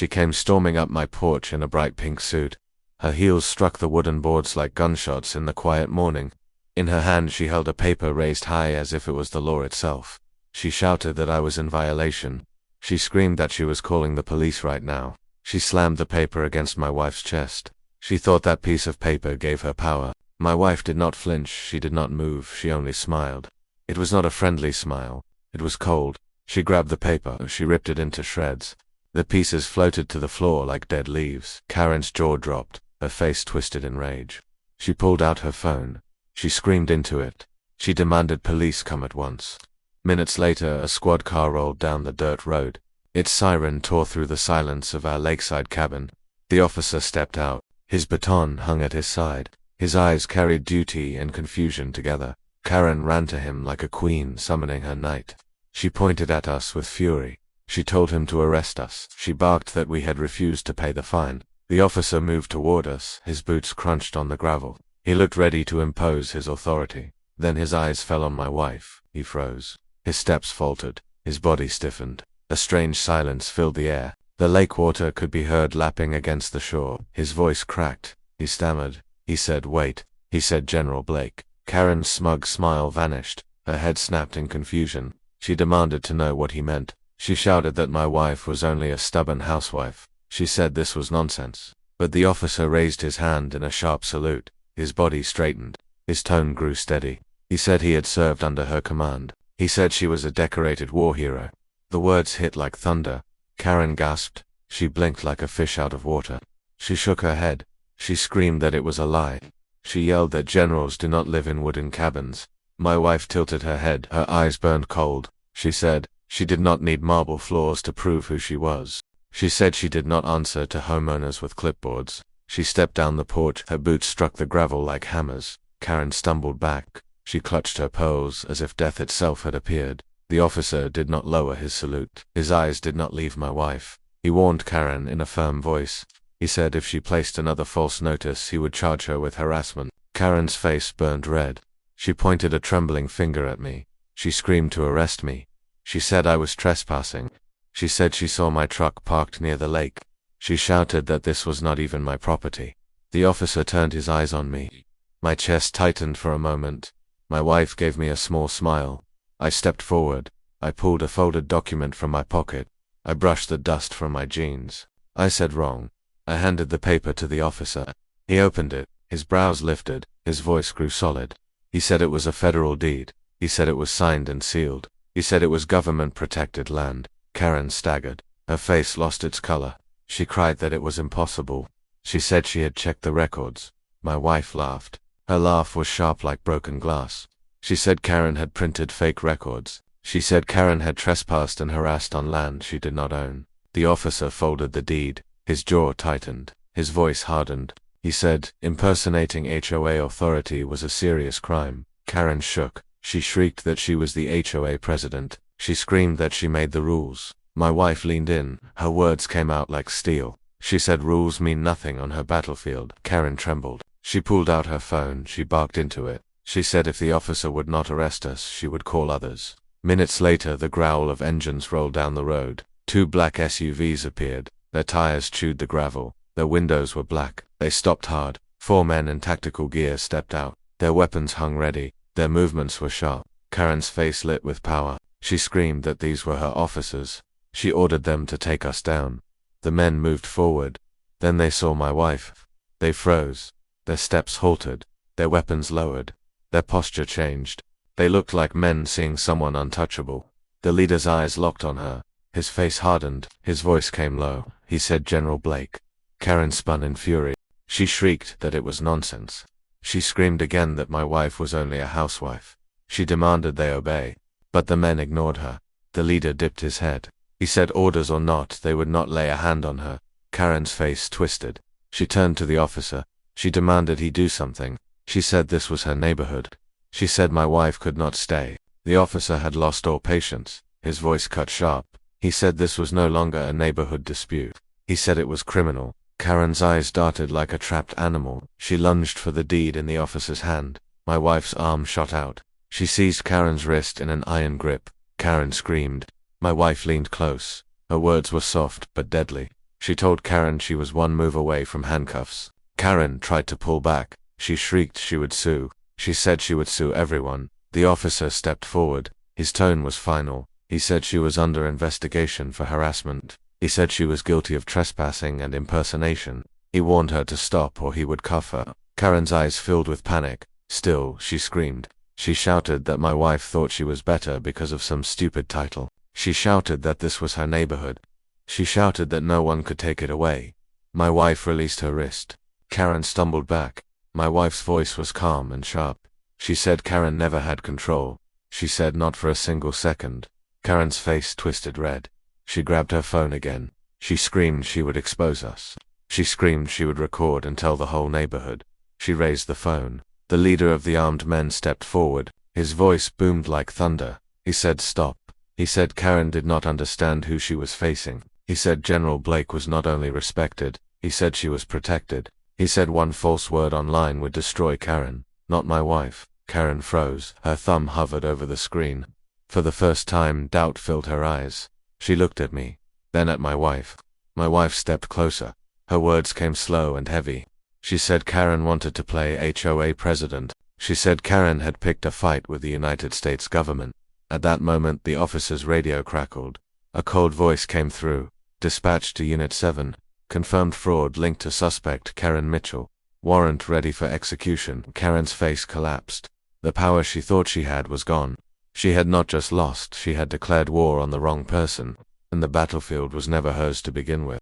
She came storming up my porch in a bright pink suit. Her heels struck the wooden boards like gunshots in the quiet morning. In her hand she held a paper raised high as if it was the law itself. She shouted that I was in violation. She screamed that she was calling the police right now. She slammed the paper against my wife's chest. She thought that piece of paper gave her power. My wife did not flinch, she did not move, she only smiled. It was not a friendly smile. It was cold. She grabbed the paper, she ripped it into shreds. The pieces floated to the floor like dead leaves. Karen's jaw dropped, her face twisted in rage. She pulled out her phone. She screamed into it. She demanded police come at once. Minutes later, a squad car rolled down the dirt road. Its siren tore through the silence of our lakeside cabin. The officer stepped out. His baton hung at his side. His eyes carried duty and confusion together. Karen ran to him like a queen summoning her knight. She pointed at us with fury. She told him to arrest us. She barked that we had refused to pay the fine. The officer moved toward us. His boots crunched on the gravel. He looked ready to impose his authority. Then his eyes fell on my wife. He froze. His steps faltered. His body stiffened. A strange silence filled the air. The lake water could be heard lapping against the shore. His voice cracked. He stammered. He said, "Wait." He said, "General Blake." Karen's smug smile vanished. Her head snapped in confusion. She demanded to know what he meant. She shouted that my wife was only a stubborn housewife. She said this was nonsense. But the officer raised his hand in a sharp salute. His body straightened. His tone grew steady. He said he had served under her command. He said she was a decorated war hero. The words hit like thunder. Karen gasped. She blinked like a fish out of water. She shook her head. She screamed that it was a lie. She yelled that generals do not live in wooden cabins. My wife tilted her head. Her eyes burned cold. She said she did not need marble floors to prove who she was. She said she did not answer to homeowners with clipboards. She stepped down the porch. Her boots struck the gravel like hammers. Karen stumbled back. She clutched her pearls as if death itself had appeared. The officer did not lower his salute. His eyes did not leave my wife. He warned Karen in a firm voice. He said if she placed another false notice, he would charge her with harassment. Karen's face burned red. She pointed a trembling finger at me. She screamed to arrest me. She said I was trespassing. She said she saw my truck parked near the lake. She shouted that this was not even my property. The officer turned his eyes on me. My chest tightened for a moment. My wife gave me a small smile. I stepped forward. I pulled a folded document from my pocket. I brushed the dust from my jeans. I said wrong. I handed the paper to the officer. He opened it. His brows lifted. His voice grew solid. He said it was a federal deed. He said it was signed and sealed. He said it was government-protected land. Karen staggered. Her face lost its color. She cried that it was impossible. She said she had checked the records. My wife laughed. Her laugh was sharp like broken glass. She said Karen had printed fake records. She said Karen had trespassed and harassed on land she did not own. The officer folded the deed. His jaw tightened. His voice hardened. He said impersonating HOA authority was a serious crime. Karen shook. She shrieked that she was the HOA president. She screamed that she made the rules. My wife leaned in. Her words came out like steel. She said rules mean nothing on her battlefield. Karen trembled. She pulled out her phone. She barked into it. She said if the officer would not arrest us, she would call others. Minutes later, the growl of engines rolled down the road. 2 black SUVs appeared. Their tires chewed the gravel. Their windows were black. They stopped hard. 4 men in tactical gear stepped out. Their weapons hung ready. Their movements were sharp. Karen's face lit with power. She screamed that these were her officers. She ordered them to take us down. The men moved forward. Then they saw my wife. They froze. Their steps halted. Their weapons lowered. Their posture changed. They looked like men seeing someone untouchable. The leader's eyes locked on her. His face hardened. His voice came low. He said, "General Blake." Karen spun in fury. She shrieked that it was nonsense. She screamed again that my wife was only a housewife. She demanded they obey. But the men ignored her. The leader dipped his head. He said orders or not, they would not lay a hand on her. Karen's face twisted. She turned to the officer. She demanded he do something. She said this was her neighborhood. She said my wife could not stay. The officer had lost all patience. His voice cut sharp. He said this was no longer a neighborhood dispute. He said it was criminal. Karen's eyes darted like a trapped animal. She lunged for the deed in the officer's hand. My wife's arm shot out. She seized Karen's wrist in an iron grip. Karen screamed. My wife leaned close. Her words were soft but deadly. She told Karen she was one move away from handcuffs. Karen tried to pull back. She shrieked she would sue. She said she would sue everyone. The officer stepped forward. His tone was final. He said she was under investigation for harassment. He said she was guilty of trespassing and impersonation. He warned her to stop or he would cuff her. Karen's eyes filled with panic. Still, she screamed. She shouted that my wife thought she was better because of some stupid title. She shouted that this was her neighborhood. She shouted that no one could take it away. My wife released her wrist. Karen stumbled back. My wife's voice was calm and sharp. She said Karen never had control. She said not for a single second. Karen's face twisted red. She grabbed her phone again. She screamed she would expose us. She screamed she would record and tell the whole neighborhood. She raised the phone. The leader of the armed men stepped forward. His voice boomed like thunder. He said stop. He said Karen did not understand who she was facing. He said General Blake was not only respected, he said she was protected. He said one false word online would destroy Karen, not my wife. Karen froze. Her thumb hovered over the screen. For the first time, doubt filled her eyes. She looked at me, then at my wife. My wife stepped closer. Her words came slow and heavy. She said Karen wanted to play HOA president. She said Karen had picked a fight with the United States government. At that moment, the officer's radio crackled. A cold voice came through. Dispatched to Unit 7. Confirmed fraud linked to suspect Karen Mitchell. Warrant ready for execution. Karen's face collapsed. The power she thought she had was gone. She had not just lost, she had declared war on the wrong person, and the battlefield was never hers to begin with.